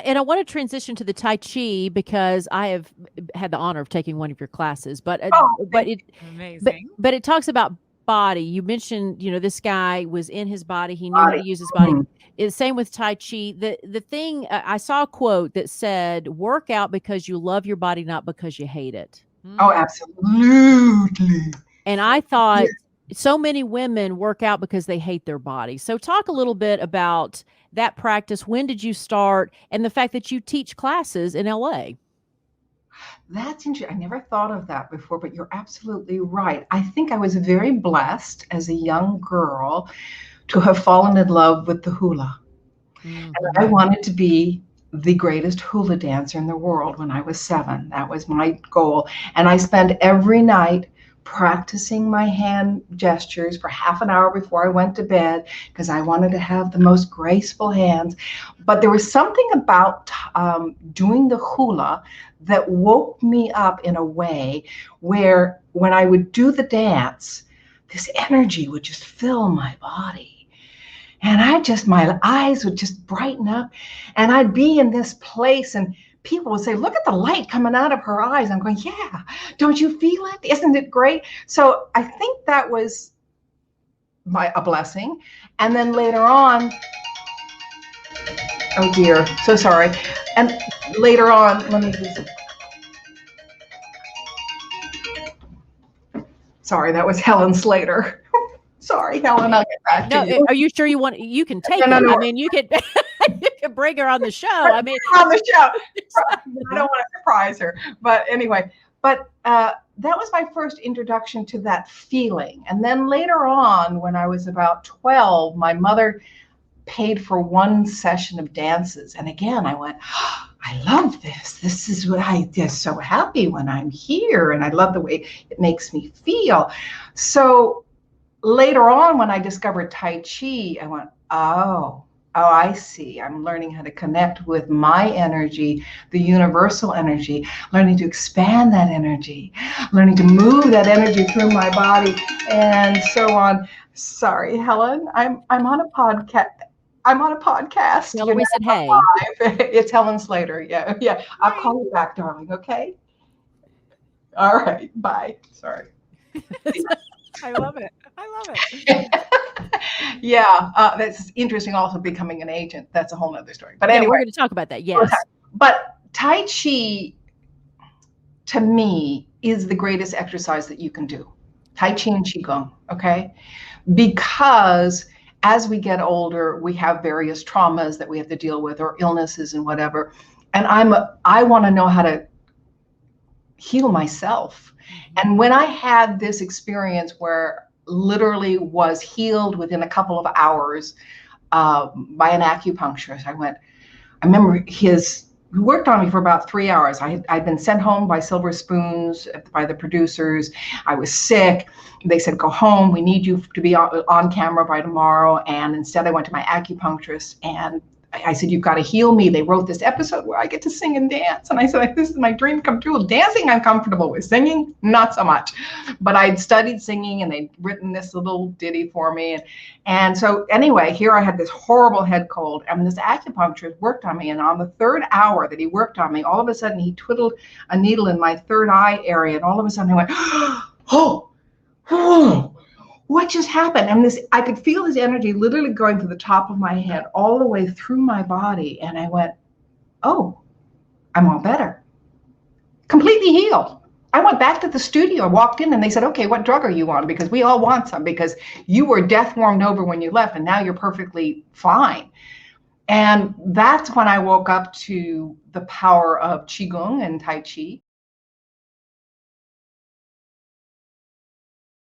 And I want to transition to the Tai Chi because I have had the honor of taking one of your classes, Oh, but it Amazing. but it talks about body. You mentioned, this guy was in his body. He knew how body. to use his body. Mhm. It's same with Tai Chi. The thing I saw a quote that said, "Work out because you love your body, not because you hate it." Oh, Mm. absolutely. And So I Yeah. thought so many women work out because they hate their body. So talk a little bit about that practice. When did you start? And the fact that you teach classes in LA. That's interesting. I never thought of that before, but you're absolutely right. I think I was very blessed as a young girl to have fallen in love with the hula. And I Mhm. wanted to be the greatest hula dancer in the world when I was 7. That was my goal. And I spent every night practicing my hand gestures for half an hour before I went to bed because I wanted to have the most graceful hands. But there was something about doing the hula that woke me up in a way where when I would do the dance, this energy would just fill my body. And my eyes would just brighten up. And I'd be in this place, and people would say, "Look at the light coming out of her eyes." I'm going, "Yeah, don't you feel it? Isn't it great?" So I think that was a blessing. And then later on, oh dear, so sorry. And later on, let me just, sorry, that was Helen Slater. Sorry, Helen, I'll get back to No, you. are you sure you can No, take no, it? I no, mean, you could you could bring her on the show. I mean, on the show. I don't want to surprise her. But anyway, that was my first introduction to that feeling. And then later on, when I was about 12, my mother paid for one session of dances. And again, I went, oh, I love this. This is what I get so happy when I'm here. And I love the way it makes me feel. So later on, when I discovered Tai Chi, I went, oh, I see. I'm learning how to connect with my energy, the universal energy, learning to expand that energy, learning to move that energy through my body, and so on. Sorry, Helen, I'm on a podcast. I'm on a podcast. tell her You're we not said hey. live. It's Helen Slater. Yeah, yeah. I'll hi. call you back, darling. Okay. All right. Bye. Sorry. I love it. I love it. Yeah, that's interesting. Also, becoming an agent. That's a whole nother story. But Yeah, we're anyway, going to talk about that. Yes. but Tai Chi to me is the greatest exercise that you can do. Tai Chi and Qigong, okay? Because as we get older, we have various traumas that we have to deal with or illnesses and whatever. And I want to know how to heal myself. Mhm. And when I had this experience where literally was healed within a couple of hours by an acupuncturist, I remember he worked on me for about 3 hours. I'd been sent home by silver spoons by the producers. I was sick. They said, go home. We need you to be on camera by tomorrow. And instead, I went to my acupuncturist and I said, you've got to heal me. They wrote this episode where I get to sing and dance. And I said, this is my dream come true. Dancing, I'm comfortable with. Singing, not so much. But I'd studied singing and they'd written this little ditty for me. And so anyway, here I had this horrible head cold. And this acupuncturist worked on me. And on the third hour that he worked on me, all of a sudden he twiddled a needle in my third eye area. And all of a sudden I went, oh, oh, what just happened? And I could feel his energy literally going to the top of my head, all the way through my body. And I went, oh, I'm all better. Completely healed. I went back to the studio, walked in, and they said, okay, what drug are you on? Because we all want some, because you were death warmed over when you left, and now you're perfectly fine. And that's when I woke up to the power of Qigong and Tai Chi.